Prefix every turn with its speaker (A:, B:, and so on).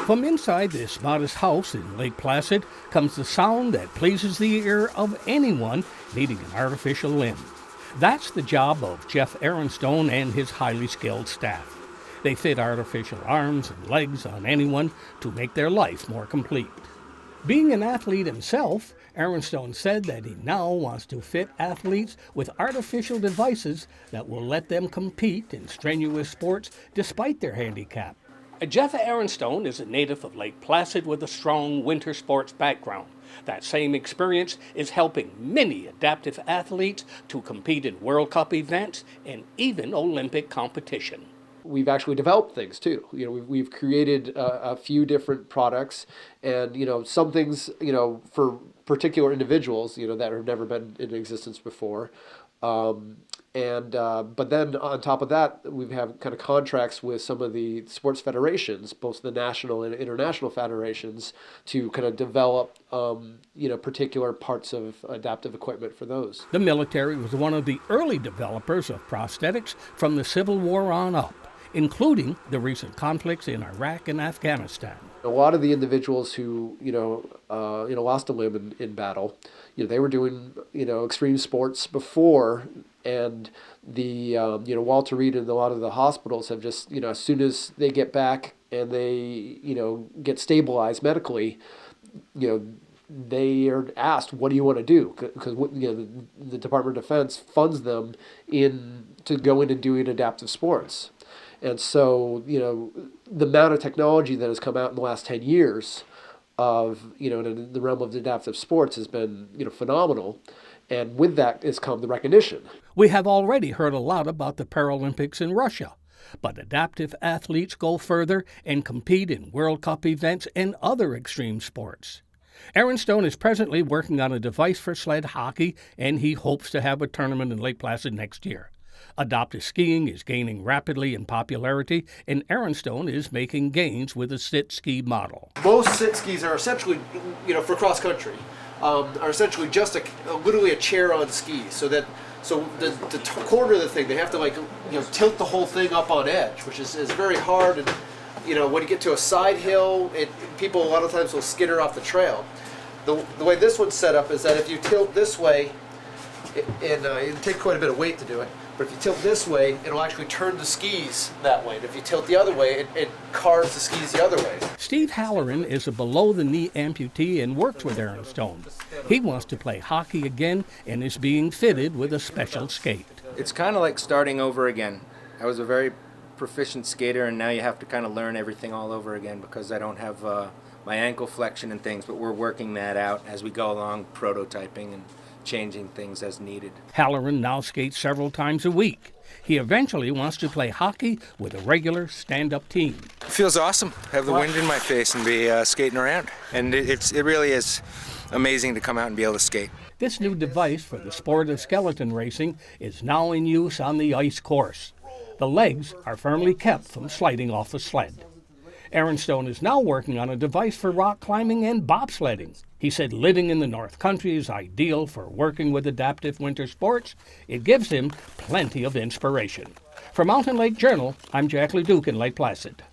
A: From inside this modest house in Lake Placid comes the sound that pleases the ear of anyone needing an artificial limb. That's the job of Jeff Aronstone and his highly skilled staff. They fit artificial arms and legs on anyone to make their life more complete. Being an athlete himself, Aronstone said that he now wants to fit athletes with artificial devices that will let them compete in strenuous sports despite their handicap. Jeff Aronstone is a native of Lake Placid with a strong winter sports background. That same experience is helping many adaptive athletes to compete in World Cup events and even Olympic competition.
B: We've actually developed things too. We've created a few different products, and some things for particular individuals that have never been in existence before. But then on top of that, we have kind of contracts with some of the sports federations, both the national and international federations, to kind of develop particular parts of adaptive equipment for those.
A: The military was one of the early developers of prosthetics from the Civil War on up, including the recent conflicts in Iraq and Afghanistan.
B: A lot of the individuals who lost a limb in battle, they were doing extreme sports before, and the Walter Reed and a lot of the hospitals have just as soon as they get back and they get stabilized medically, they are asked, what do you want to do? Because the Department of Defense funds them to go in and doing adaptive sports. And so, the amount of technology that has come out in the last 10 years of, in the realm of adaptive sports has been, phenomenal. And with that has come the recognition.
A: We have already heard a lot about the Paralympics in Russia, but adaptive athletes go further and compete in World Cup events and other extreme sports. Aronstone is presently working on a device for sled hockey, and he hopes to have a tournament in Lake Placid next year. Adaptive skiing is gaining rapidly in popularity, and Aronstone is making gains with a sit ski model.
B: Most sit skis are essentially, for cross country, are essentially just literally a chair on skis. So the corner of the thing, they have to tilt the whole thing up on edge, which is very hard. And when you get to a side hill, people a lot of times will skitter off the trail. The way this one's set up is that if you tilt this way, it'll take quite a bit of weight to do it. But if you tilt this way, it'll actually turn the skis that way. And if you tilt the other way, it carves the skis the other way.
A: Steve Halloran is a below-the-knee amputee and works with Aronstone. He wants to play hockey again and is being fitted with a special skate.
C: It's kind of like starting over again. I was a very proficient skater, and now you have to kind of learn everything all over again because I don't have my ankle flexion and things, but we're working that out as we go along, prototyping and changing things as needed.
A: Halloran now skates several times a week. He eventually wants to play hockey with a regular stand-up team.
C: It feels awesome to have the wind in my face and be skating around. And it really is amazing to come out and be able to skate.
A: This new device for the sport of skeleton racing is now in use on the ice course. The legs are firmly kept from sliding off the sled. Aronstone is now working on a device for rock climbing and bobsledding. He said living in the North Country is ideal for working with adaptive winter sports. It gives him plenty of inspiration. For Mountain Lake Journal, I'm Jack LaDuke in Lake Placid.